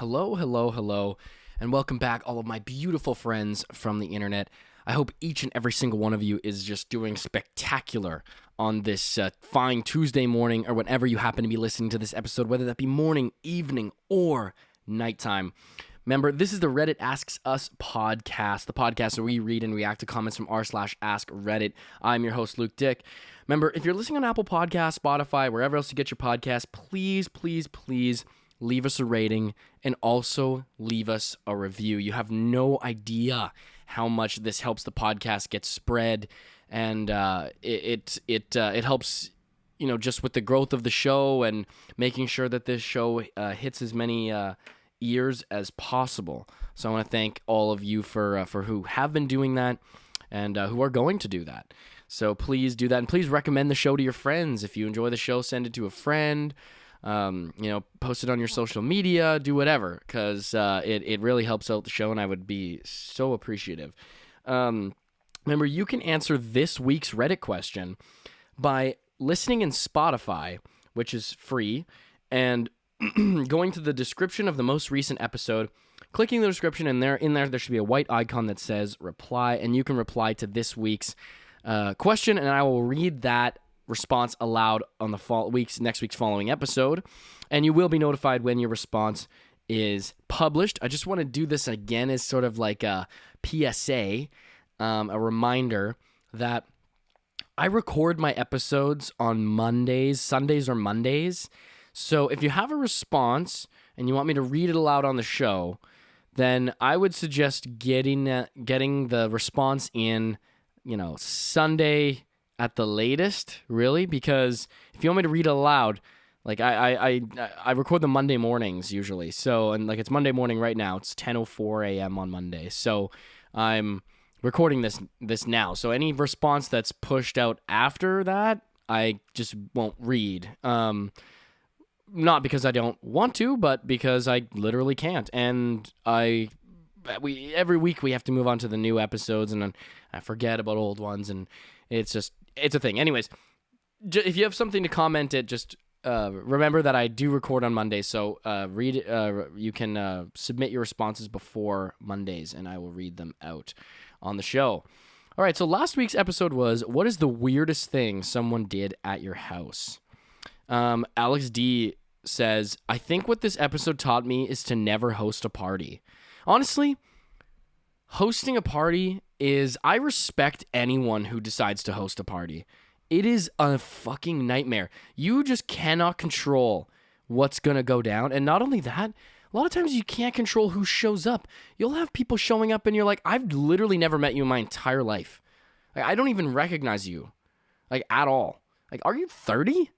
Hello, hello, hello, and welcome back, all of my beautiful friends from the internet. I hope each and every single one of you is just doing spectacular on this fine Tuesday morning, or whenever you happen to be listening to this episode, whether that be morning, evening, or nighttime. Remember, this is the Reddit Asks Us podcast, the podcast where we read and react to comments from r/Askreddit. I'm your host, Luke Dick. Remember, if you're listening on Apple Podcasts, Spotify, wherever else you get your podcasts, please, please, please leave us a rating and also leave us a review. You have no idea how much this helps the podcast get spread, and it helps, just with the growth of the show and making sure that this show hits as many ears as possible. So I want to thank all of you for who have been doing that and who are going to do that. So please do that, and please recommend the show to your friends. If you enjoy the show, send it to a friend. Post it on your social media, do whatever, because it really helps out the show, and I would be so appreciative. Remember, you can answer this week's Reddit question by listening in Spotify, which is free, and going to the description of the most recent episode, clicking the description, and there should be a white icon that says reply, and you can reply to this week's question, and I will read that response aloud on the next week's following episode, and you will be notified when your response is published. I just want to do this again as sort of like a PSA, a reminder that I record my episodes on Sundays or Mondays. So if you have a response and you want me to read it aloud on the show, then I would suggest getting the response in, Sunday at the latest, really, because if you want me to read it aloud, like I record them Monday mornings usually. So, and like it's Monday morning right now. It's 10:04 a.m. on Monday. So I'm recording this now. So any response that's pushed out after that, I just won't read. Not because I don't want to, but because I literally can't. And every week we have to move on to the new episodes, and I forget about old ones, and it's a thing. Anyways, if you have something to comment it, just remember that I do record on Mondays, so you can submit your responses before Mondays, and I will read them out on the show. All right, so last week's episode was, what is the weirdest thing someone did at your house? Alex D says, I think what this episode taught me is to never host a party. Honestly, hosting a party I respect anyone who decides to host a party. It is a fucking nightmare. You just cannot control what's going to go down. And not only that, a lot of times you can't control who shows up. You'll have people showing up and you're like, I've literally never met you in my entire life. Like, I don't even recognize you, like, at all. Like, are you 30?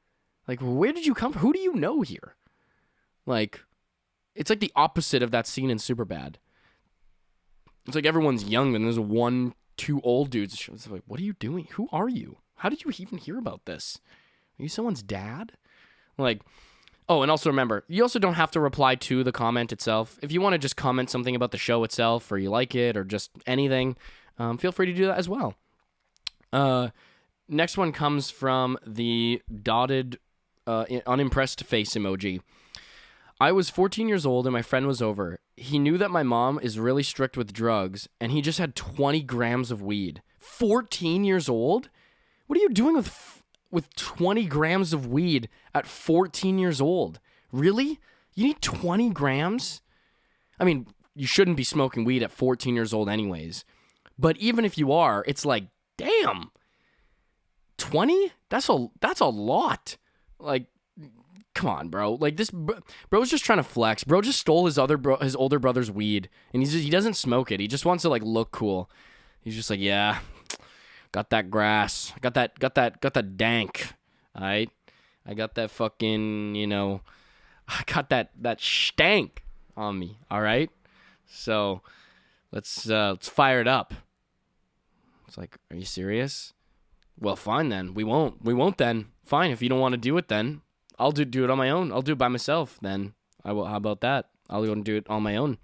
Like, where did you come from? Who do you know here? Like, it's like the opposite of that scene in Superbad. It's like everyone's young and there's two old dudes. It's like, what are you doing? Who are you? How did you even hear about this? Are you someone's dad? Like, oh, and also remember, you also don't have to reply to the comment itself. If you want to just comment something about the show itself, or you like it, or just anything, feel free to do that as well. Next one comes from the dotted, unimpressed face emoji. I was 14 years old and my friend was over. He knew that my mom is really strict with drugs, and he just had 20 grams of weed. 14 years old? What are you doing with 20 grams of weed at 14 years old? Really? You need 20 grams? I mean, you shouldn't be smoking weed at 14 years old anyways. But even if you are, it's like, damn. 20? That's a lot. Like, come on, bro. Like, this bro's just trying to flex. Bro just stole his older brother's weed, and he doesn't smoke it. He just wants to, like, look cool. He's just like, yeah, got that grass. Got that dank. All right? I got that fucking, I got that stank on me. All right? So let's fire it up. It's like, are you serious? Well, fine then. We won't then. Fine, if you don't want to do it then. I'll do it on my own. I'll do it by myself then. I will. How about that? I'll go and do it on my own.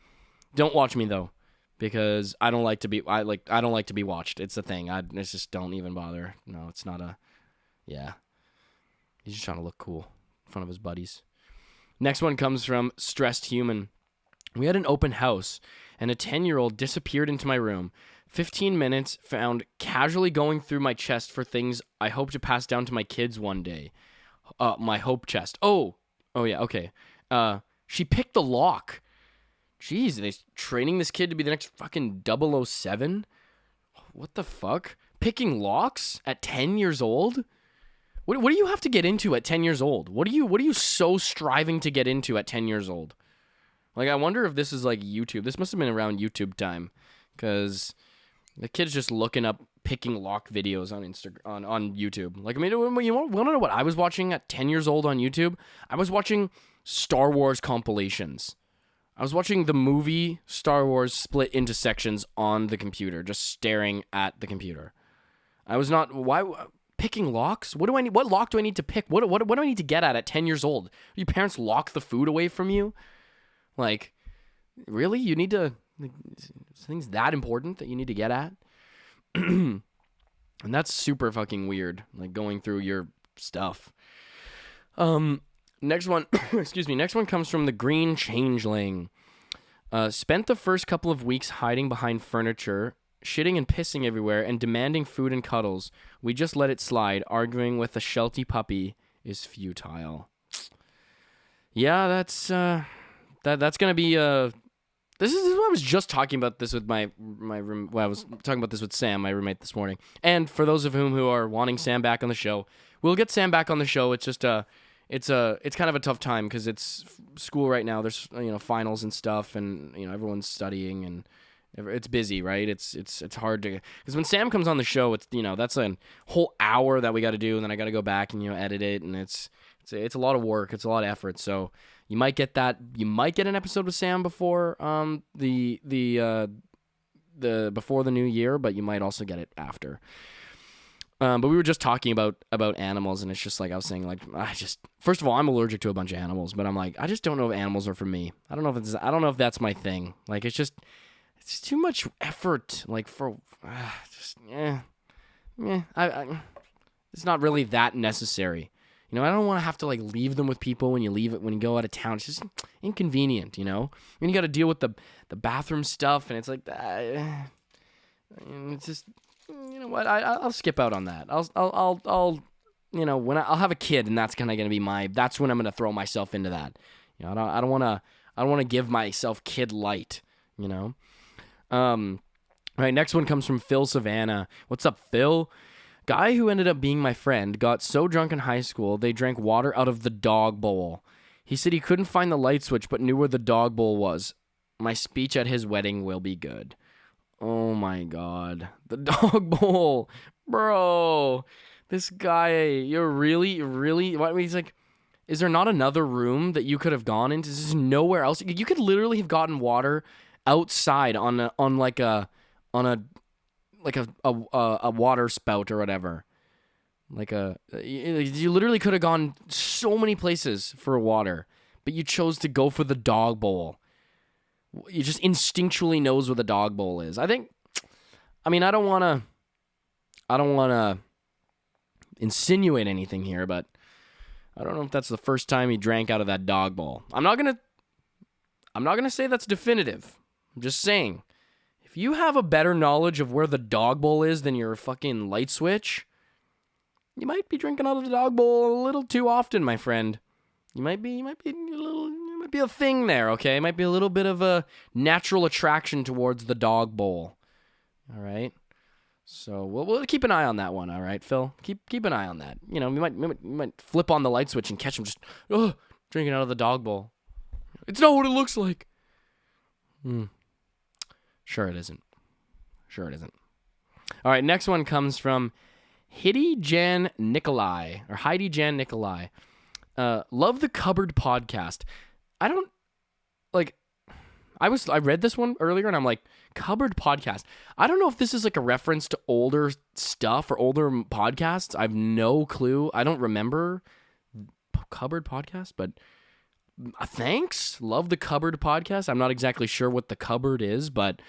Don't watch me though, because I don't like to be watched. It's the thing. It's just, don't even bother. No, it's not a. Yeah. He's just trying to look cool in front of his buddies. Next one comes from Stressed Human. We had an open house, and a 10-year-old disappeared into my room. 15 minutes, found casually going through my chest for things I hope to pass down to my kids one day. My hope chest. Oh yeah, okay. She picked the lock. Jeez, are they training this kid to be the next fucking 007? What the fuck? Picking locks at 10 years old? What do you have to get into at 10 years old? What are you so striving to get into at 10 years old? Like, I wonder if this is like YouTube. This must have been around YouTube time, because the kid's just looking up picking lock videos on on YouTube. Like, I mean, you want to know what I was watching at 10 years old on YouTube? I was watching Star Wars compilations. I was watching the movie Star Wars split into sections on the computer, just staring at the computer. I was not... Why... Picking locks? What lock do I need to pick? What do I need to get at 10 years old? Do your parents lock the food away from you? Like, really? You need to... Things that important that you need to get at? And that's super fucking weird, like going through your stuff. Next one, excuse me. Next one comes from the Green Changeling. Spent the first couple of weeks hiding behind furniture, shitting and pissing everywhere, and demanding food and cuddles. We just let it slide. Arguing with a sheltie puppy is futile. Yeah, that's gonna be This is what I was just talking about this with my room. Well, I was talking about this with Sam, my roommate, this morning. And for those of who are wanting Sam back on the show, we'll get Sam back on the show. It's just it's kind of a tough time because it's school right now. There's finals and stuff, and everyone's studying, and it's busy, right? It's hard to, because when Sam comes on the show, it's that's a whole hour that we got to do, and then I got to go back and edit it, and it's a lot of work. It's a lot of effort. So you might get that. You might get an episode with Sam before the before the new year, but you might also get it after. But we were just talking about animals, and it's just like I was saying, like, first of all, I'm allergic to a bunch of animals, but I'm like, I just don't know if animals are for me. I don't know if that's my thing. Like, it's too much effort. Like it's not really that necessary. I don't want to have to like leave them with people when you go out of town. It's just inconvenient, When you got to deal with the bathroom stuff, and it's like, it's just, what? I'll skip out on that. I'll when I'll have a kid, and that's kind of gonna be that's when I'm gonna throw myself into that. I don't want to give myself kid light. All right, next one comes from Phil Savannah. What's up, Phil? Guy who ended up being my friend got so drunk in high school they drank water out of the dog bowl. He said he couldn't find the light switch but knew where the dog bowl was. My speech at his wedding will be good. Oh my god. The dog bowl. Bro. This guy, you're really... He's like, is there not another room that you could have gone into? There's nowhere else. You could literally have gotten water outside on a water spout or whatever. You literally could have gone so many places for water, but you chose to go for the dog bowl. You just instinctually knows where the dog bowl is. I don't want to insinuate anything here, but I don't know if that's the first time he drank out of that dog bowl. I'm not going to say that's definitive. I'm just saying, if you have a better knowledge of where the dog bowl is than your fucking light switch, you might be drinking out of the dog bowl a little too often, my friend. It might be a thing there, okay? It might be a little bit of a natural attraction towards the dog bowl. All right? So we'll keep an eye on that one, all right, Phil? Keep an eye on that. We might flip on the light switch and catch him just drinking out of the dog bowl. It's not what it looks like. Sure it isn't. All right, next one comes from Heidi Jan Nikolai. Love the Cupboard podcast. I read this one earlier, and I'm like, Cupboard podcast. I don't know if this is like a reference to older stuff or older podcasts. I have no clue. I don't remember Cupboard podcast, but thanks. Love the Cupboard podcast. I'm not exactly sure what the cupboard is, but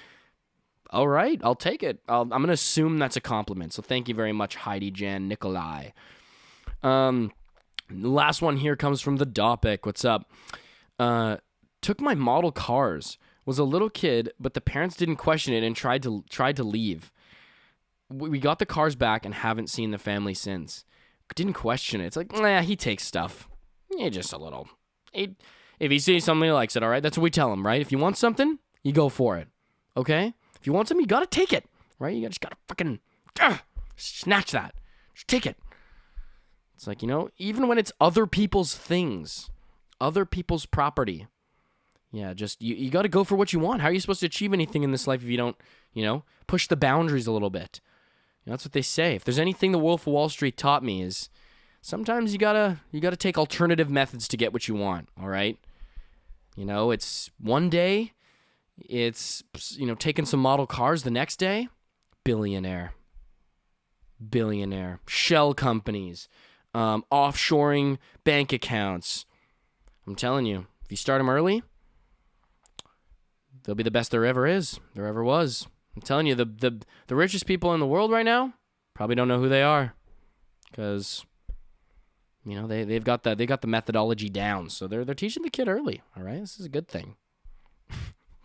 all right, I'll take it. I'm going to assume that's a compliment. So thank you very much, Heidi Jan Nikolai. The last one here comes from the Dopic. What's up? took my model cars. Was a little kid, but the parents didn't question it and tried to leave. We got the cars back and haven't seen the family since. Didn't question it. It's like, nah, he takes stuff. Yeah, just a little. If he sees something he likes it, all right? That's what we tell him, right? If you want something, you go for it, okay? If you want something, you gotta take it, right? You just gotta fucking snatch that. Just take it. It's like, even when it's other people's things, other people's property, yeah, just, you got to go for what you want. How are you supposed to achieve anything in this life if you don't, push the boundaries a little bit? That's what they say. If there's anything the Wolf of Wall Street taught me is sometimes you gotta take alternative methods to get what you want, all right? It's one day, it's, taking some model cars. The next day, billionaire. Shell companies, offshoring bank accounts. I'm telling you, if you start them early, they'll be the best there ever was. I'm telling you, the richest people in the world right now probably don't know who they are, because they've got the methodology down. So they're teaching the kid early. All right, this is a good thing.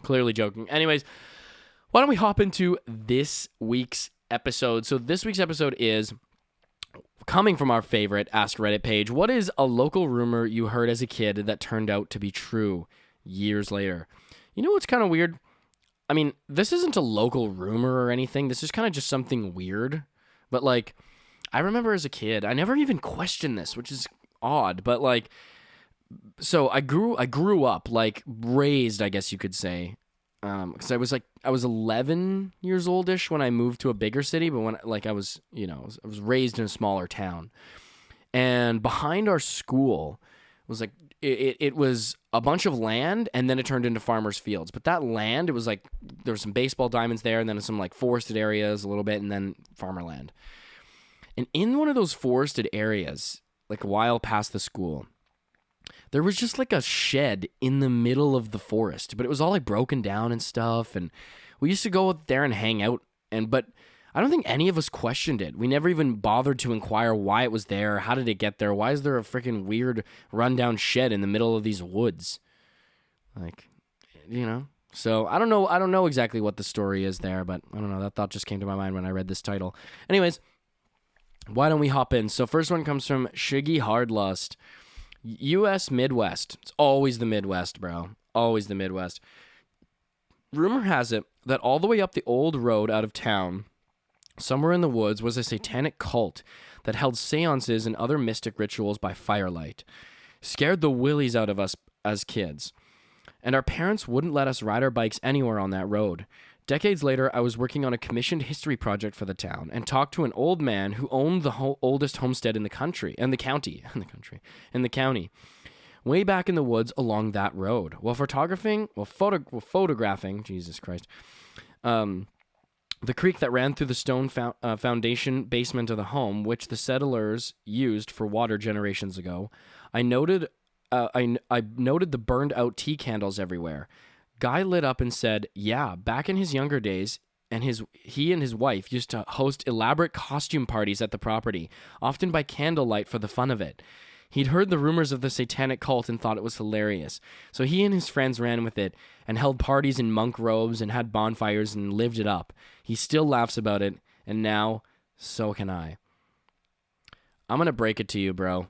Clearly joking. Anyways, why don't we hop into this week's episode? So this week's episode is coming from our favorite Askreddit page. What is a local rumor you heard as a kid that turned out to be true years later? You know what's kind of weird? I mean, this isn't a local rumor or anything. This is kind of just something weird. But, I remember as a kid, I never even questioned this, which is odd. But, so I grew up, raised, I guess you could say. Because I was 11 years oldish when I moved to a bigger city. But when, I was raised in a smaller town. And behind our school was, it was a bunch of land, and then it turned into farmers' fields. But that land, it was there were some baseball diamonds there, and then some forested areas a little bit, and then farmer land. And in one of those forested areas, a while past the school, there was just a shed in the middle of the forest, but it was all broken down and stuff. And we used to go out there and hang out, but I don't think any of us questioned it. We never even bothered to inquire why it was there. How did it get there? Why is there a freaking weird rundown shed in the middle of these woods? So I don't know exactly what the story is there, but I don't know. That thought just came to my mind when I read this title. Anyways, why don't we hop in? So first one comes from Shiggy Hardlust. U.S. Midwest. It's always the Midwest, bro. Always the Midwest. Rumor has it that all the way up the old road out of town, somewhere in the woods, was a satanic cult that held seances and other mystic rituals by firelight. Scared the willies out of us as kids. And our parents wouldn't let us ride our bikes anywhere on that road. Decades later, I was working on a commissioned history project for the town and talked to an old man who owned the oldest homestead in the county. Way back in the woods along that road. While photographing, Jesus Christ, the creek that ran through the stone foundation basement of the home, which the settlers used for water generations ago, I noted the burned out tea candles everywhere. Guy lit up and said, yeah, back in his younger days, and he and his wife used to host elaborate costume parties at the property, often by candlelight for the fun of it. He'd heard the rumors of the satanic cult and thought it was hilarious. So he and his friends ran with it and held parties in monk robes and had bonfires and lived it up. He still laughs about it, and now, so can I. I'm going to break it to you, bro.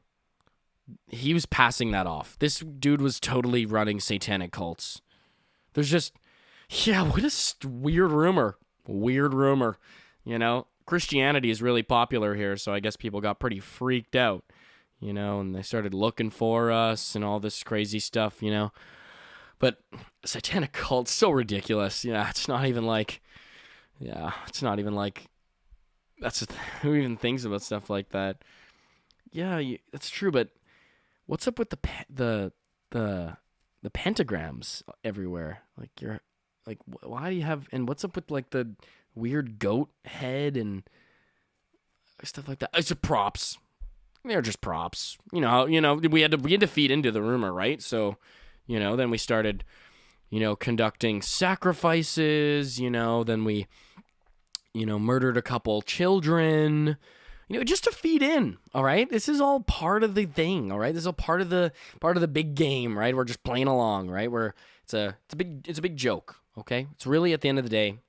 He was passing that off. This dude was totally running satanic cults. There's just, what a weird rumor. Weird rumor. Christianity is really popular here, so I guess people got pretty freaked out. And they started looking for us and all this crazy stuff, But satanic cult's so ridiculous. It's not even who even thinks about stuff like that? Yeah, that's true, but what's up with the pentagrams everywhere? Why do you have, and what's up with the weird goat head and stuff like that? It's props. They're just props. We had to feed into the rumor, right? So, then we started, conducting sacrifices, then we, murdered a couple children, just to feed in, all right? This is all part of the thing, all right? This is all part of the big game, right? We're just playing along, right? It's a big joke, okay? It's really, at the end of the day,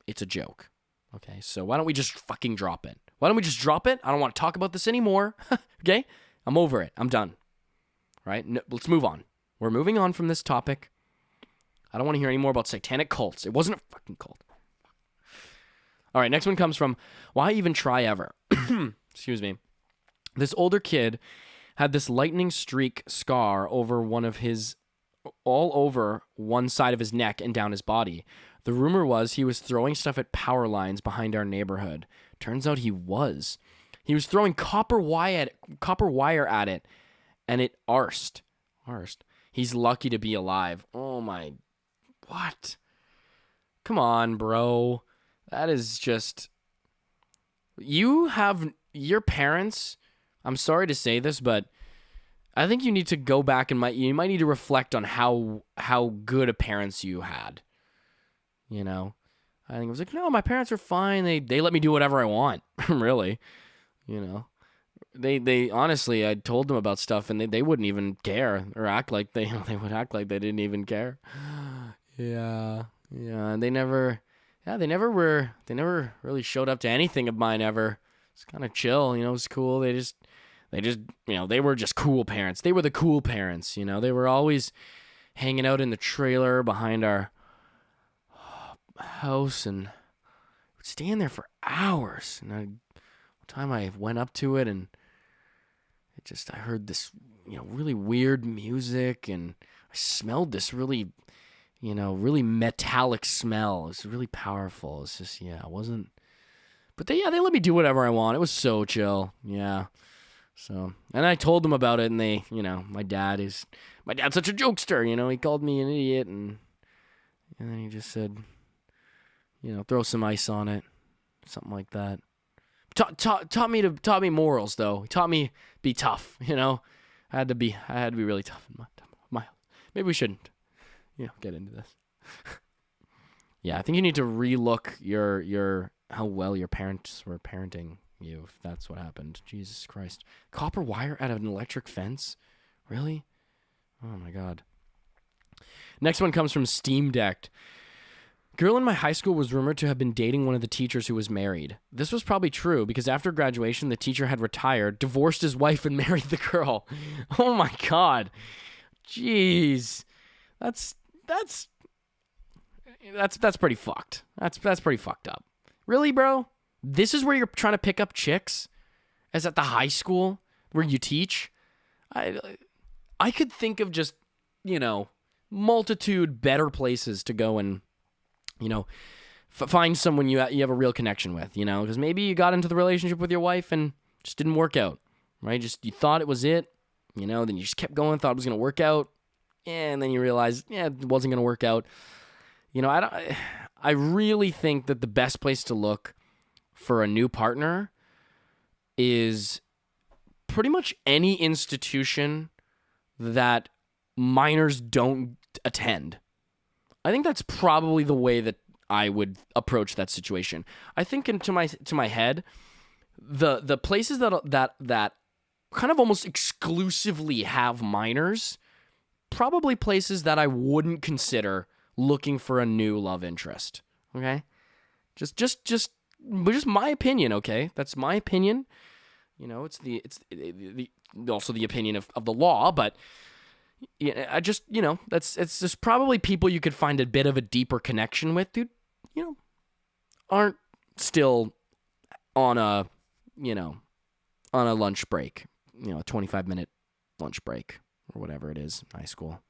it's a joke, okay? So why don't we just fucking drop it? Why don't we just drop it? I don't want to talk about this anymore, okay? I'm over it. I'm done, right? No, let's move on. We're moving on from this topic. I don't want to hear any more about satanic cults. It wasn't a fucking cult. All right, next one comes from, why even try ever? Excuse me. This older kid had this lightning streak scar all over one side of his neck and down his body. The rumor was he was throwing stuff at power lines behind our neighborhood. Turns out he was. He was throwing copper wire at it, and it arsed. He's lucky to be alive. Oh my, what? Come on, bro. That is just, you have your parents, I'm sorry to say this, but I think you need to go back and you might need to reflect on how good of parents you had. I think it was like, no, my parents are fine. They let me do whatever I want, really. They honestly, I told them about stuff and they wouldn't even care or act like they would act like they didn't even care. Yeah, and they never really showed up to anything of mine ever. It's kind of chill, it was cool. They just, they were just cool parents. They were the cool parents, they were always hanging out in the trailer behind our house and would stay in there for hours. And one time I went up to it and I heard this, really weird music, and I smelled this really metallic smell. It was really powerful. It's just, it wasn't, but they let me do whatever I want. It was so chill. Yeah. So, and I told them about it, and they, my dad's such a jokester, he called me an idiot, and then he just said, throw some ice on it, something like that. Taught me morals, though. He taught me be tough, I had to be really tough in my maybe we shouldn't, get into this. Yeah, I think you need to relook your how well your parents were parenting you, if that's what happened. Jesus Christ. Copper wire at an electric fence? Really? Oh my God. Next one comes from Steam Decked. Girl in my high school was rumored to have been dating one of the teachers who was married. This was probably true because after graduation, the teacher had retired, divorced his wife, and married the girl. Oh my God. Jeez. That's pretty fucked. That's pretty fucked up. Really, bro? This is where you're trying to pick up chicks? As at the high school where you teach? I could think of just, multitude better places to go and, find someone you have a real connection with, because maybe you got into the relationship with your wife and just didn't work out, right? Just, you thought it was it, then you just kept going, thought it was going to work out, and then you realized, it wasn't going to work out. I really think that the best place to look for a new partner is pretty much any institution that minors don't attend. I think that's probably the way that I would approach that situation. I think into my head, the places that kind of almost exclusively have minors, probably places that I wouldn't consider looking for a new love interest. Okay, just my opinion. Okay, that's my opinion. It's also the opinion of the law, but I just it's just probably people you could find a bit of a deeper connection with, dude. Aren't still on a lunch break, a 25-minute lunch break or whatever it is in high school.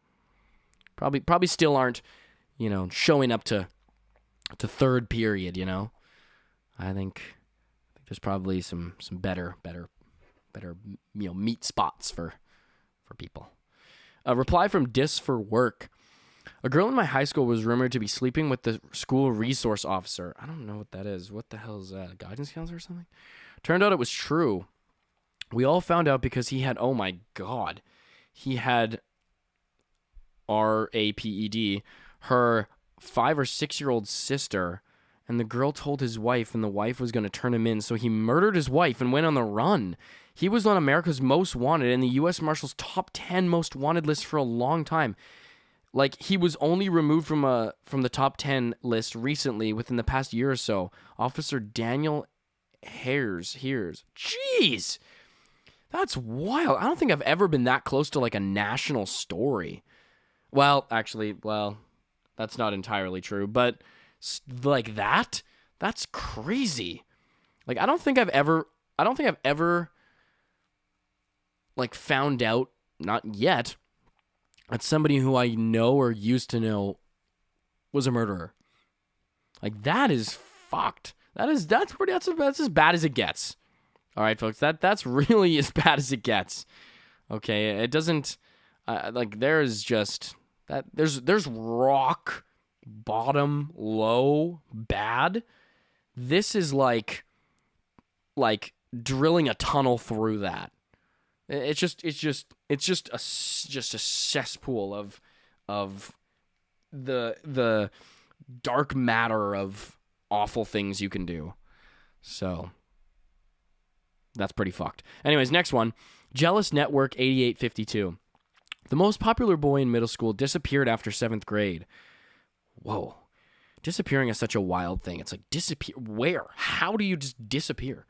Probably still aren't, showing up to third period, I think there's probably some better meet spots for people. A reply from Dis for Work. A girl in my high school was rumored to be sleeping with the school resource officer. I don't know what that is. What the hell is that? A guidance counselor or something? Turned out it was true. We all found out because he had, oh my God, he had RAPED, her 5 or 6 year old sister, and the girl told his wife, and the wife was going to turn him in, so he murdered his wife and went on the run. He was on America's Most Wanted and the U.S. Marshals top 10 most wanted list for a long time. Like, he was only removed from the top 10 list recently within the past year or so. Officer Daniel Hears. Jeez! That's wild. I don't think I've ever been that close to, like, a national story. Well, actually, that's not entirely true, but, like, that's crazy. Like, I don't think I've ever, like, found out, not yet, that somebody who I know or used to know was a murderer. Like, that is fucked. That's as bad as it gets. All right, folks, that's really as bad as it gets. Okay, it doesn't, like, there's just, there's rock bottom, low, bad. This is like drilling a tunnel through that. It's just a cesspool of the dark matter of awful things you can do. So that's pretty fucked. Anyways, next one. Jealous Network 8852. The most popular boy in middle school disappeared after 7th grade. Whoa. Disappearing is such a wild thing. It's like, disappear where? How do you just disappear?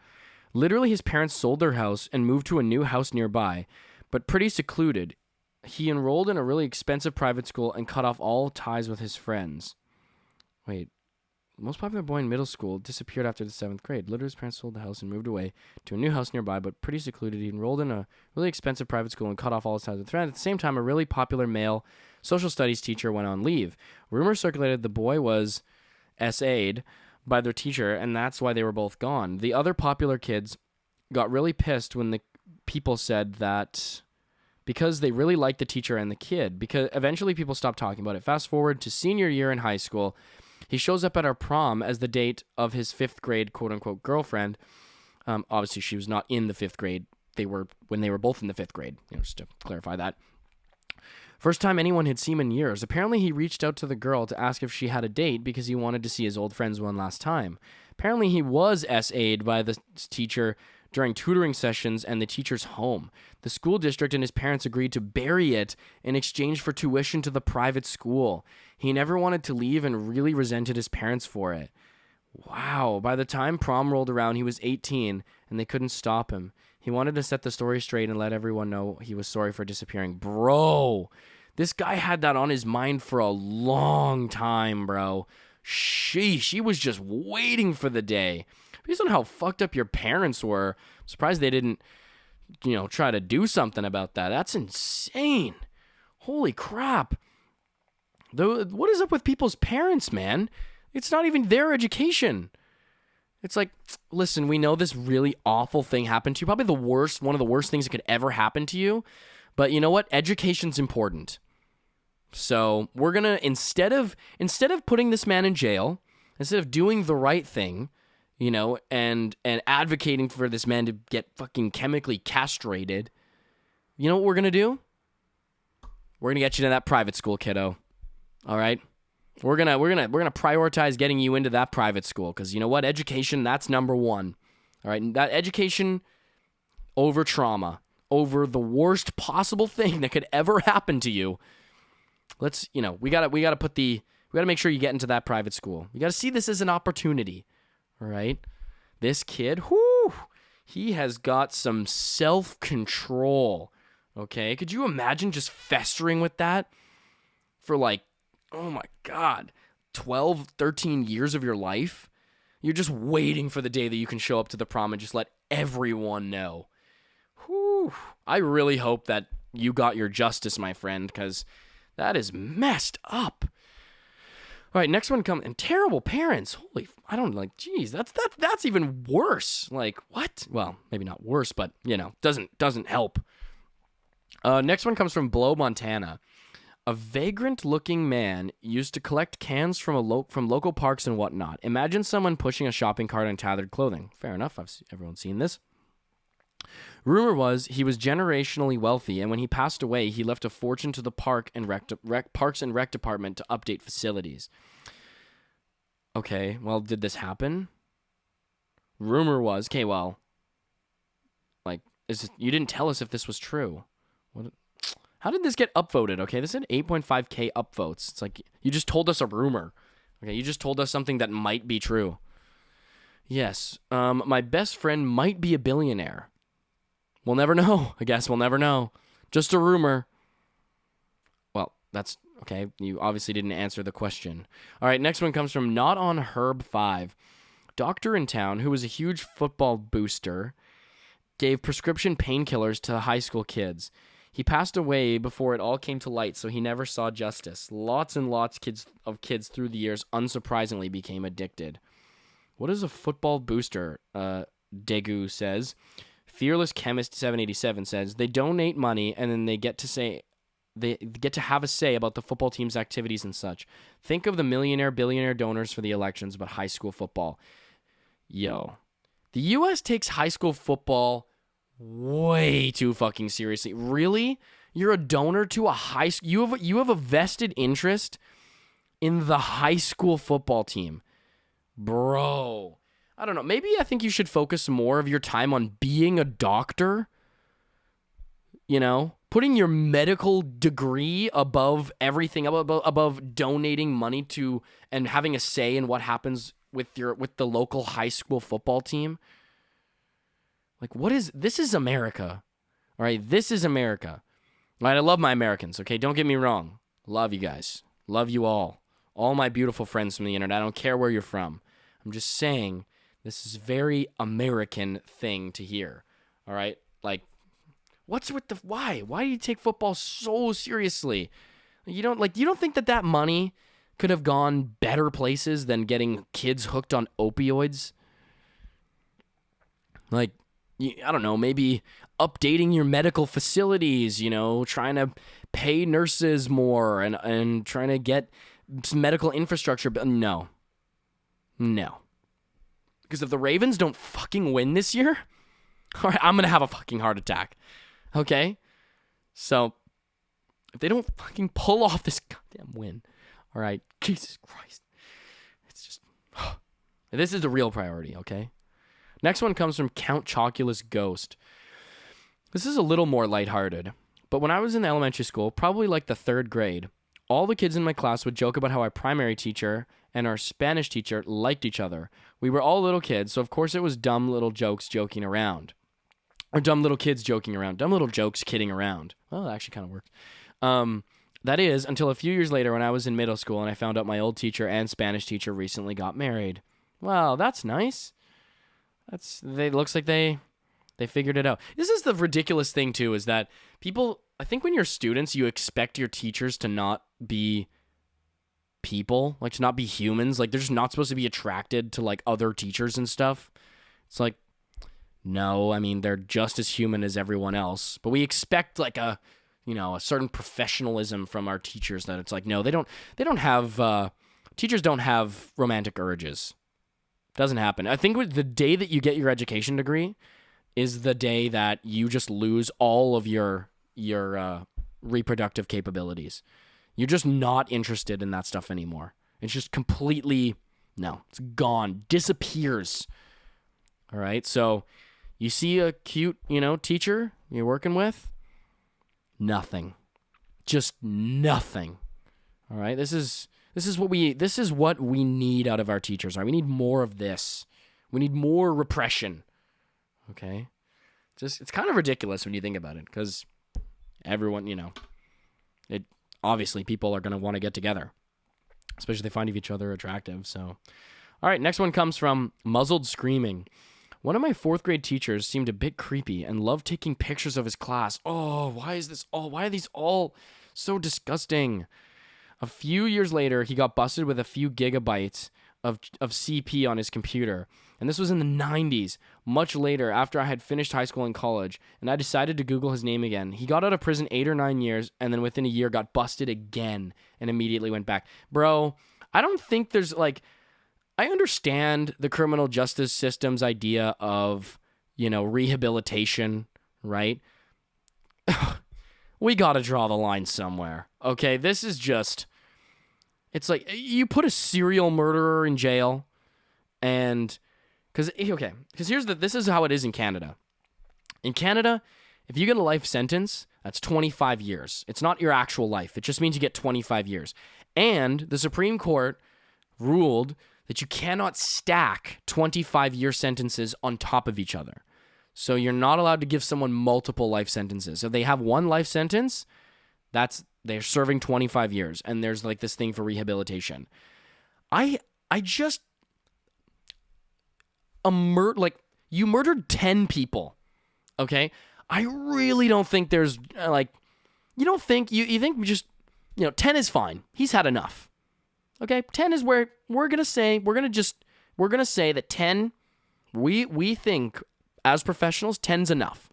Literally, his parents sold their house and moved to a new house nearby, but pretty secluded. He enrolled in a really expensive private school and cut off all ties with his friends. Wait, the most popular boy in middle school disappeared after the 7th grade. Literally, his parents sold the house and moved away to a new house nearby, but pretty secluded. He enrolled in a really expensive private school and cut off all his ties with friends. At the same time, a really popular male social studies teacher went on leave. Rumor circulated the boy was SA'd by their teacher, and that's why they were both gone. The other popular kids got really pissed when the people said that because they really liked the teacher and the kid, because eventually people stopped talking about it. Fast forward to senior year in high school, he shows up at our prom as the date of his 5th grade quote-unquote girlfriend. Obviously, she was not in the 5th grade. They were when they were both in the 5th grade, just to clarify that. First time anyone had seen him in years. Apparently, he reached out to the girl to ask if she had a date because he wanted to see his old friends one last time. Apparently, he was SA'd by the teacher during tutoring sessions and the teacher's home. The school district and his parents agreed to bury it in exchange for tuition to the private school. He never wanted to leave and really resented his parents for it. Wow. By the time prom rolled around, he was 18 and they couldn't stop him. He wanted to set the story straight and let everyone know he was sorry for disappearing. Bro, this guy had that on his mind for a long time, bro. Sheesh, he was just waiting for the day. Based on how fucked up your parents were, I'm surprised they didn't, try to do something about that. That's insane. Holy crap. What is up with people's parents, man? It's not even their education. It's like, listen, we know this really awful thing happened to you. Probably one of the worst things that could ever happen to you. But you know what? Education's important. So we're going to, instead of putting this man in jail, instead of doing the right thing, and advocating for this man to get fucking chemically castrated, you know what we're going to do? We're going to get you to that private school, kiddo. All right? We're gonna prioritize getting you into that private school because you know what? Education, that's number one. All right, that education over trauma, over the worst possible thing that could ever happen to you. Let's, we gotta make sure you get into that private school. You gotta see this as an opportunity. All right, this kid, he has got some self-control. Okay, could you imagine just festering with that for like, oh my God, 12, 13 years of your life? You're just waiting for the day that you can show up to the prom and just let everyone know. Whew. I really hope that you got your justice, my friend, because that is messed up. All right, next one comes, and terrible parents. Holy, I don't like, geez, that's even worse. Like, what? Well, maybe not worse, but, doesn't help. Next one comes from Blow, Montana. A vagrant-looking man used to collect cans from local parks and whatnot. Imagine someone pushing a shopping cart on tattered clothing. Fair enough. Everyone's seen this. Rumor was he was generationally wealthy, and when he passed away, he left a fortune to the Parks and Rec department to update facilities. Okay, well, did this happen? Rumor was, okay, well, like, you didn't tell us if this was true. How did this get upvoted? Okay, this had 8.5K upvotes. It's like, you just told us a rumor. Okay, you just told us something that might be true. Yes, my best friend might be a billionaire. We'll never know. I guess we'll never know. Just a rumor. Well, that's okay. You obviously didn't answer the question. All right, next one comes from Not on Herb 5. Doctor in town, who was a huge football booster, gave prescription painkillers to high school kids. He passed away before it all came to light, so he never saw justice. Lots and lots of kids through the years, unsurprisingly, became addicted. What is a football booster? Degu says. Fearless Chemist 787 says they donate money and then they get to have a say about the football team's activities and such. Think of the millionaire, billionaire donors for the elections, but high school football. Yo, the U.S. takes high school football way too fucking seriously. Really? You're a donor to a high school? You have a vested interest in the high school football team, bro. I don't know. Maybe I think you should focus more of your time on being a doctor. You know, putting your medical degree above everything, above donating money to and having a say in what happens with the local high school football team. Like, this is America. All right, this is America. All right, I love my Americans, okay? Don't get me wrong. Love you guys. Love you all. All my beautiful friends from the internet. I don't care where you're from. I'm just saying this is a very American thing to hear. All right? Like, what's with why? Why do you take football so seriously? You don't think that money could have gone better places than getting kids hooked on opioids? Like, I don't know, maybe updating your medical facilities, you know, trying to pay nurses more and trying to get some medical infrastructure. But no. Because if the Ravens don't fucking win this year, all right, I'm going to have a fucking heart attack. Okay? So, if they don't fucking pull off this goddamn win, all right, Jesus Christ. It's just, this is the real priority, okay? Next one comes from Count Chocula's Ghost. This is a little more lighthearted, but when I was in elementary school, probably like the 3rd grade, all the kids in my class would joke about how our primary teacher and our Spanish teacher liked each other. We were all little kids, so of course it was dumb little jokes joking around. Or dumb little kids joking around. Dumb little jokes kidding around. Well, that actually kind of worked. That is, until a few years later when I was in middle school and I found out my old teacher and Spanish teacher recently got married. Well, that's nice. Looks like they figured it out. This is the ridiculous thing too, is that people, I think when you're students, you expect your teachers to not be people, like to not be humans. Like they're just not supposed to be attracted to like other teachers and stuff. It's like, no, I mean, they're just as human as everyone else, but we expect like a certain professionalism from our teachers that it's like, no, they don't have, teachers don't have romantic urges. Doesn't happen. I think the day that you get your education degree is the day that you just lose all of your reproductive capabilities. You're just not interested in that stuff anymore. It's just completely, no, it's gone, disappears. All right, so you see a cute, teacher you're working with, nothing, just nothing. All right, This is what we need out of our teachers. Right? We need more of this. We need more repression. Okay? It's kind of ridiculous when you think about it, because everyone, it obviously people are going to want to get together, especially if they find each other attractive. So, all right, next one comes from Muzzled Screaming. One of my 4th grade teachers seemed a bit creepy and loved taking pictures of his class. Oh, why are these all so disgusting? A few years later, he got busted with a few gigabytes of CP on his computer. And this was in the 90s, much later after I had finished high school and college, and I decided to Google his name again. He got out of prison 8 or 9 years, and then within a year got busted again and immediately went back. Bro, I don't think there's I understand the criminal justice system's idea of, rehabilitation, right? We got to draw the line somewhere. Okay, this is just, It's like you put a serial murderer in jail, and because this is how it is in Canada. In Canada, if you get a life sentence, that's 25 years. It's not your actual life. It just means you get 25 years. And the Supreme Court ruled that you cannot stack 25-year sentences on top of each other. So you're not allowed to give someone multiple life sentences. So if they have one life sentence, they're serving 25 years, and there's like this thing for rehabilitation. You murdered 10 people, okay? I really don't think there's you think just 10 is fine. He's had enough. Okay? 10 is where we're going to say that 10 we think as professionals 10's enough.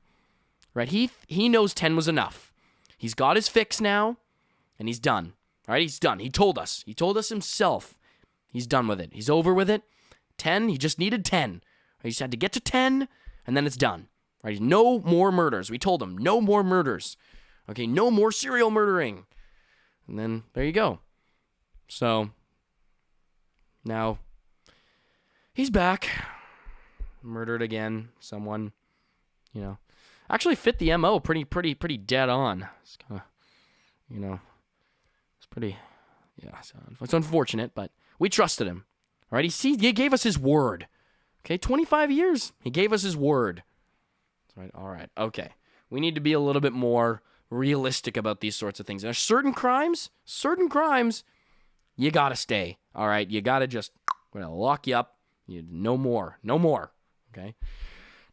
Right? He knows 10 was enough. He's got his fix now, and he's done. All right? He's done. He told us himself. He's done with it. He's over with it. 10, he just needed 10. He just had to get to 10, and then it's done. Right? No more murders. We told him, no more murders. Okay, no more serial murdering. And then there you go. So now he's back. Murdered again. Someone, actually fit the MO pretty dead on. It's kind of, it's pretty, yeah. So it's unfortunate, but we trusted him. All right, he gave us his word. Okay, 25 years. He gave us his word. Right. All right. Okay. We need to be a little bit more realistic about these sorts of things. There's certain crimes, you gotta stay. All right. You gotta we're gonna lock you up. No more. Okay.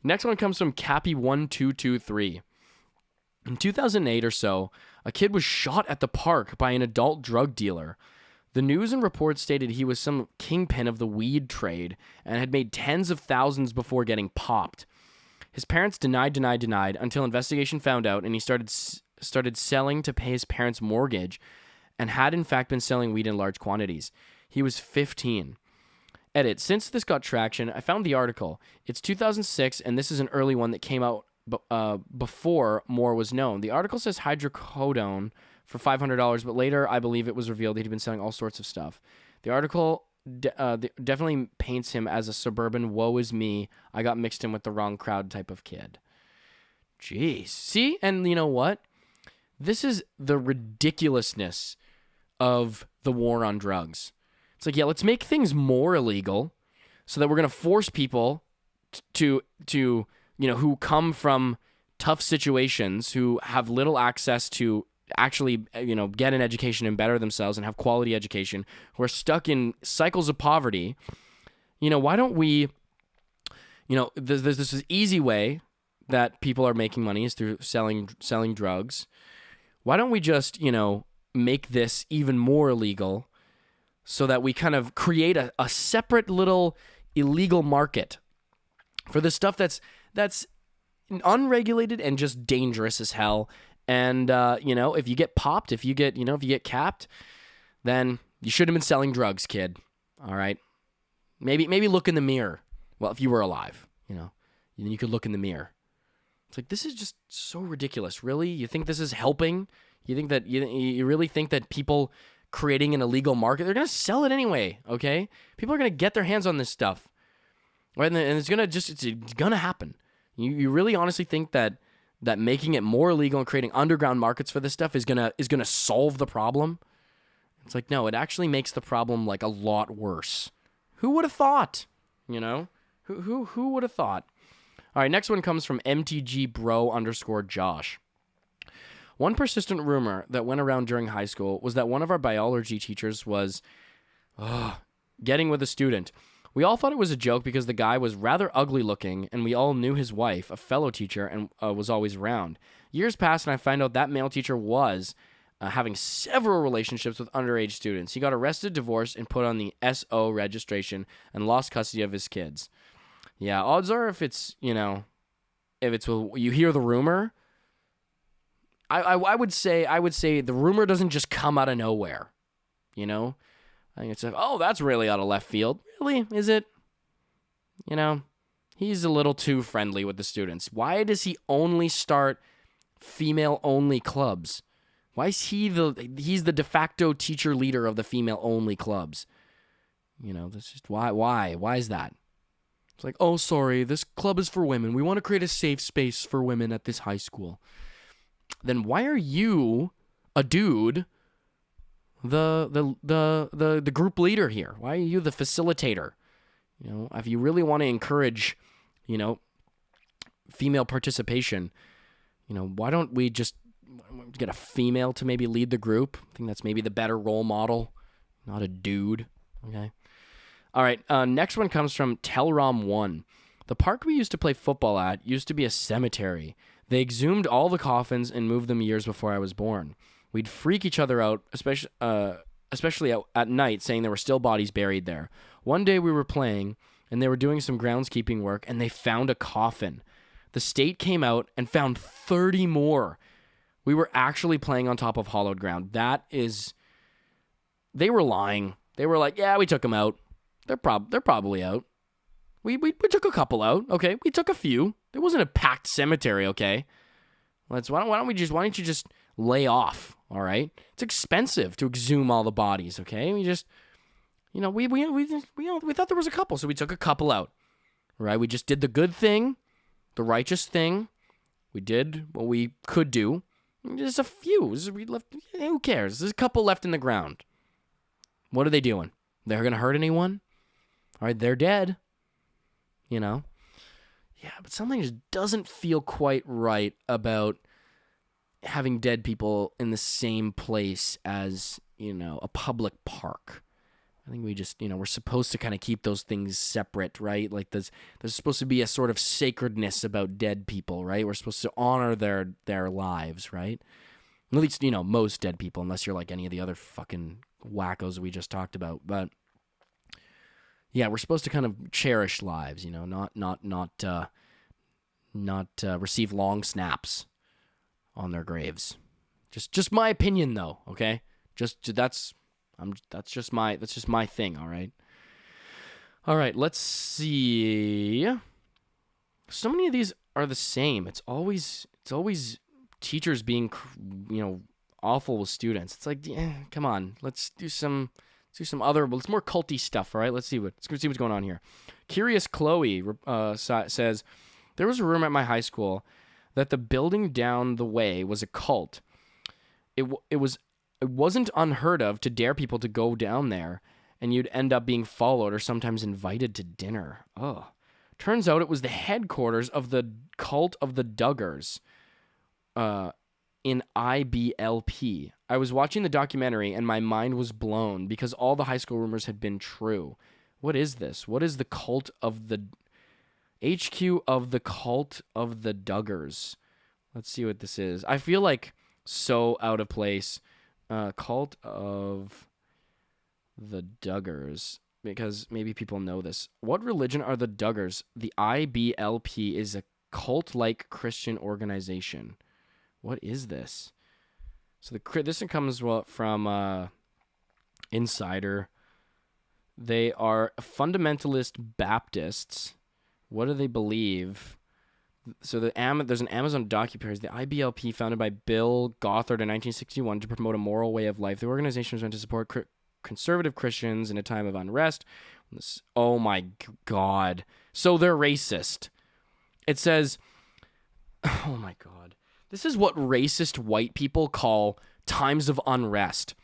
Next one comes from Cappy1223. In 2008 or so, a kid was shot at the park by an adult drug dealer. The news and reports stated he was some kingpin of the weed trade and had made tens of thousands before getting popped. His parents denied until investigation found out, and he started selling to pay his parents' mortgage and had in fact been selling weed in large quantities. He was 15. Edit. Since this got traction, I found the article. It's 2006, and this is an early one that came out before more was known. The article says hydrocodone for $500, but later I believe it was revealed that he'd been selling all sorts of stuff. The article definitely paints him as a suburban woe is me, I got mixed in with the wrong crowd type of kid. Jeez. See? And you know what? This is the ridiculousness of the war on drugs. It's like, yeah, let's make things more illegal so that we're going to force people to who come from tough situations, who have little access to actually, get an education and better themselves and have quality education, who are stuck in cycles of poverty. Why don't we, there's this easy way that people are making money is through selling drugs. Why don't we just, make this even more illegal so that we kind of create a separate little illegal market for the stuff that's unregulated and just dangerous as hell. And, if you get popped, if you get capped, then you should have been selling drugs, kid. All right. Maybe look in the mirror. Well, if you were alive, then you could look in the mirror. It's like, this is just so ridiculous. Really? You think this is helping? You think that you really think that people creating an illegal market, they're going to sell it anyway. Okay. People are going to get their hands on this stuff. Right. And it's going to happen. You really honestly think that making it more illegal and creating underground markets for this stuff is gonna solve the problem? It's like, no, it actually makes the problem like a lot worse. Who would have thought? Who would have thought? All right, next one comes from MTGBro_Josh. One persistent rumor that went around during high school was that one of our biology teachers was getting with a student. We all thought it was a joke because the guy was rather ugly looking, and we all knew his wife, a fellow teacher, and was always around. Years passed, and I found out that male teacher was having several relationships with underage students. He got arrested, divorced, and put on the SO registration and lost custody of his kids. Yeah, odds are if it's, you hear the rumor, I would say the rumor doesn't just come out of nowhere, I think it's like, oh, that's really out of left field. Really? Is it? He's a little too friendly with the students. Why does he only start female-only clubs? Why is he's the de facto teacher leader of the female only clubs? That's just why is that? It's like, oh, sorry, this club is for women. We want to create a safe space for women at this high school. Then why are you, a dude, the group leader here? Why are you the facilitator? If you really want to encourage, female participation, why don't we just get a female to maybe lead the group? I think that's maybe the better role model, not a dude. Okay. All right. Next one comes from Telrom1. The park we used to play football at used to be a cemetery. They exhumed all the coffins and moved them years before I was born. We'd freak each other out, especially at night, saying there were still bodies buried there. One day we were playing, and they were doing some groundskeeping work, and they found a coffin. The state came out and found 30 more. We were actually playing on top of hollowed ground. They were lying. They were like, yeah, we took them out. They're probably out. We took a couple out, okay? We took a few. There wasn't a packed cemetery, okay? Why don't you just lay off, all right? It's expensive to exhume all the bodies, okay? We just, we thought there was a couple, so we took a couple out, right? We just did the good thing, the righteous thing. We did what we could do. Just a few. We left. Who cares? There's a couple left in the ground. What are they doing? They're gonna hurt anyone? All right, they're dead. Yeah, but something just doesn't feel quite right about having dead people in the same place as, a public park. I think we just, we're supposed to kind of keep those things separate, right? Like there's supposed to be a sort of sacredness about dead people, right? We're supposed to honor their lives, right? At least, most dead people, unless you're like any of the other fucking wackos we just talked about. But yeah, we're supposed to kind of cherish lives, not receive long snaps on their graves. Just my opinion, though. Okay, that's just my thing. All right. Let's see. So many of these are the same. It's always teachers being, awful with students. It's like, come on, let's do some other, but it's more culty stuff. All right, let's see what's going on here. Curious Chloe says, there was a rumor at my high school that the building down the way was a cult. It wasn't unheard of to dare people to go down there, and you'd end up being followed or sometimes invited to dinner. Oh, turns out it was the headquarters of the cult of the Duggars. In IBLP. I was watching the documentary and my mind was blown because all the high school rumors had been true. What is this? What is the cult of the HQ of the cult of the Duggars? Let's see what this is. I feel like so out of place. Cult of the Duggars, because maybe people know this. What religion are the Duggars? The IBLP is a cult-like Christian organization. What is this? So this one comes from Insider. They are fundamentalist Baptists. What do they believe? So there's an Amazon docuseries, the IBLP, founded by Bill Gothard in 1961 to promote a moral way of life. The organization was meant to support conservative Christians in a time of unrest. Oh my God. So they're racist. It says, oh my God. This is what racist white people call times of unrest.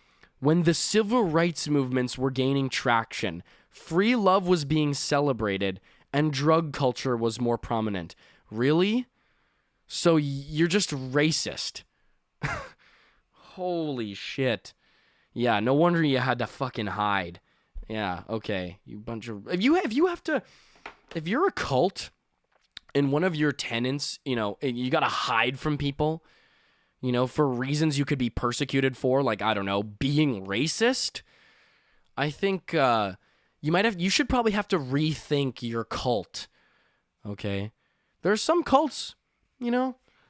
When the civil rights movements were gaining traction, free love was being celebrated, and drug culture was more prominent. Really? So you're just racist. Holy shit. Yeah, no wonder you had to fucking hide. Yeah, okay. You bunch of... If you're a cult... And one of your tenants, you got to hide from people, for reasons you could be persecuted for, like, I don't know, being racist. I think you should probably have to rethink your cult. Okay? There are some cults,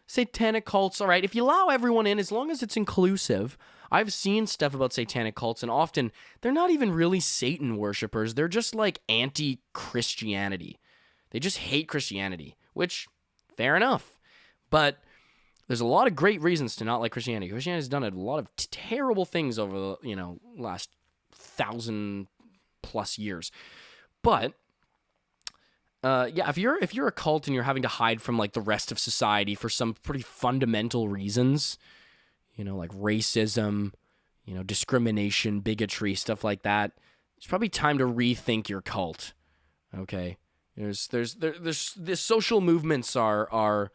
satanic cults. All right, if you allow everyone in, as long as it's inclusive. I've seen stuff about satanic cults, and often they're not even really Satan worshipers. They're just like anti-Christianity. They just hate Christianity, which, fair enough. But there's a lot of great reasons to not like Christianity. Christianity's done a lot of terrible things over the, last 1,000+ years. But if you're a cult and you're having to hide from like the rest of society for some pretty fundamental reasons, like racism, discrimination, bigotry, stuff like that, it's probably time to rethink your cult. Okay, there's the social movements are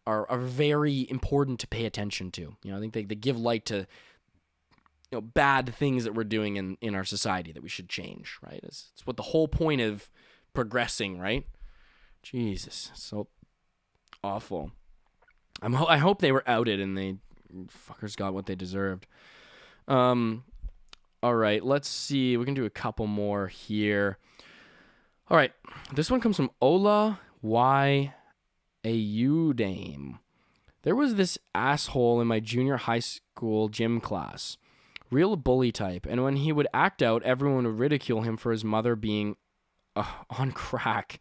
very important to pay attention to. I think they give light to bad things that we're doing in our society that we should change. Right, it's what the whole point of progressing. Right, Jesus, so awful. I hope they were outed and they fuckers got what they deserved. All right, let's see. We can do a couple more here. All right, this one comes from Ola Y. Audame. There was this asshole in my junior high school gym class. Real bully type. And when he would act out, everyone would ridicule him for his mother being on crack.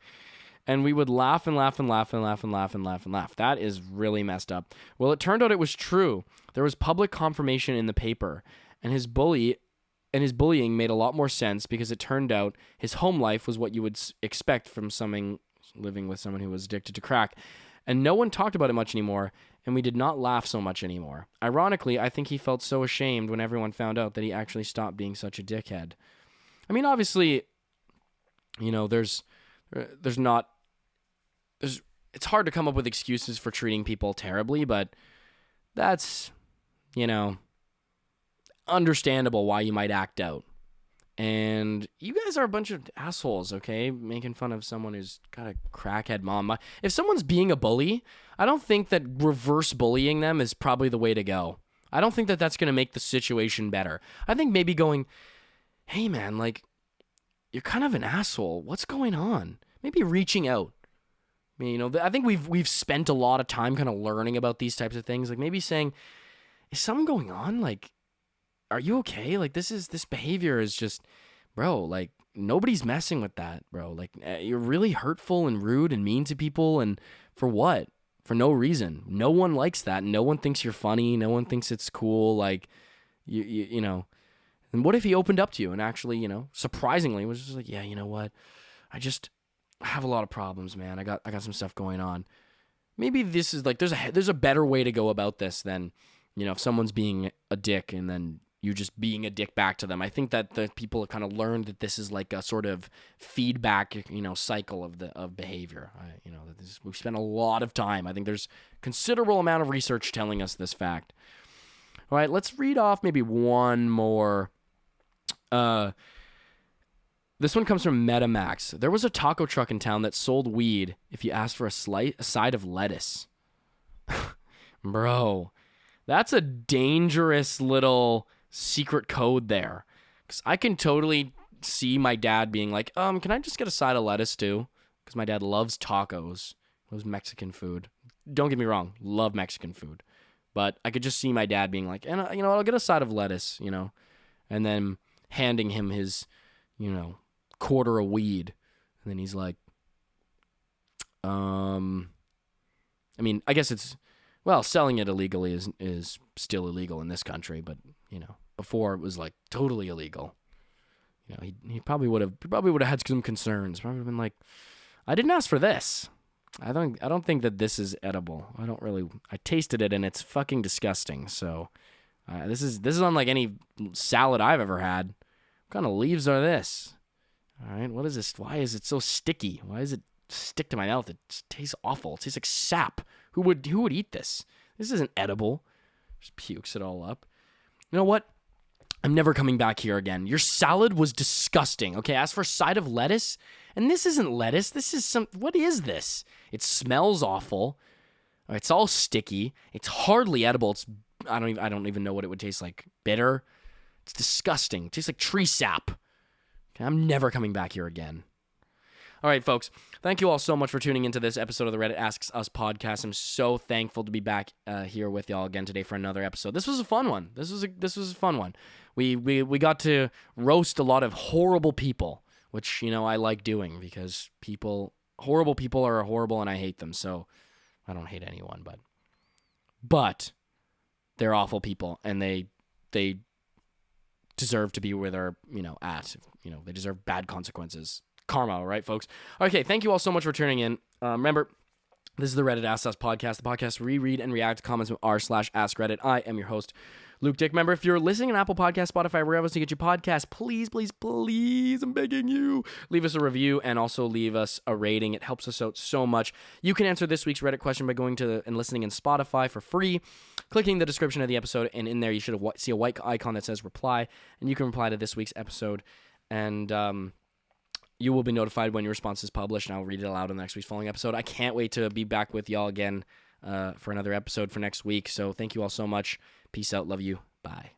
And we would laugh and laugh and laugh and laugh and laugh and laugh and laugh. That is really messed up. Well, it turned out it was true. There was public confirmation in the paper. And his bullying made a lot more sense because it turned out his home life was what you would expect from someone living with someone who was addicted to crack. And no one talked about it much anymore, and we did not laugh so much anymore. Ironically, I think he felt so ashamed when everyone found out that he actually stopped being such a dickhead. I mean, obviously, it's hard to come up with excuses for treating people terribly, but that's, understandable why you might act out. And you guys are a bunch of assholes, okay? Making fun of someone who's got a crackhead mom. If someone's being a bully, I don't think that reverse bullying them is probably the way to go. I don't think that that's going to make the situation better. I think maybe going, hey man, like, you're kind of an asshole. What's going on? Maybe reaching out. I mean, I think we've spent a lot of time kind of learning about these types of things. Like maybe saying, is something going on? Like, are you okay? Like, this behavior is just, bro, like, nobody's messing with that, bro. Like, you're really hurtful and rude and mean to people, and for what? For no reason. No one likes that. No one thinks you're funny. No one thinks it's cool. Like, you know. And what if he opened up to you and actually, surprisingly was just like, yeah, you know what? I have a lot of problems, man. I got some stuff going on. Maybe this is like, there's a better way to go about this than, if someone's being a dick and then you just being a dick back to them. I think that the people have kind of learned that this is like a sort of feedback, cycle of behavior. We've spent a lot of time. I think there's considerable amount of research telling us this fact. All right, let's read off maybe one more. This one comes from MetaMax. There was a taco truck in town that sold weed if you asked for a side of lettuce. Bro, that's a dangerous little secret code there. Because I can totally see my dad being like, can I just get a side of lettuce too? Because my dad loves tacos. Loves Mexican food. Don't get me wrong, love Mexican food. But I could just see my dad being like, and I'll get a side of lettuce, and then handing him his, quarter of weed. And then he's like, I mean, I guess selling it illegally is still illegal in this country, but before it was like totally illegal. He probably would have had some concerns. Probably been like, I didn't ask for this. I don't think that this is edible. I tasted it and it's fucking disgusting. So this is unlike any salad I've ever had. What kind of leaves are this? All right, what is this? Why is it so sticky? Why does it stick to my mouth? It just tastes awful. It tastes like sap. Who would eat this? This isn't edible. Just pukes it all up. You know what? I'm never coming back here again. Your salad was disgusting. Okay, as for a side of lettuce, and this isn't lettuce. This is what is this? It smells awful. It's all sticky. It's hardly edible. I don't even know what it would taste like. Bitter. It's disgusting. It tastes like tree sap. Okay, I'm never coming back here again. All right, folks. Thank you all so much for tuning into this episode of the Reddit Asks Us podcast. I'm so thankful to be back here with y'all again today for another episode. This was a fun one. This was a fun one. We got to roast a lot of horrible people, which I like doing because horrible people are horrible and I hate them. So I don't hate anyone, but but they're awful people, and they deserve to be where they're, at. They deserve bad consequences. Karma, right, folks? Okay, thank you all so much for tuning in. Remember, this is the Reddit Ask Us podcast, the podcast where we read and react to comments from r/Askreddit. I am your host, Luke Dick. Remember, if you're listening on Apple Podcasts, Spotify, wherever else you get your podcasts, please, I'm begging you, leave us a review and also leave us a rating. It helps us out so much. You can answer this week's Reddit question by going to and listening in Spotify for free, clicking the description of the episode, and in there you should see a white icon that says reply, and you can reply to this week's episode, and you will be notified when your response is published, and I'll read it aloud in the next week's following episode. I can't wait to be back with y'all again for another episode for next week. So thank you all so much. Peace out. Love you. Bye.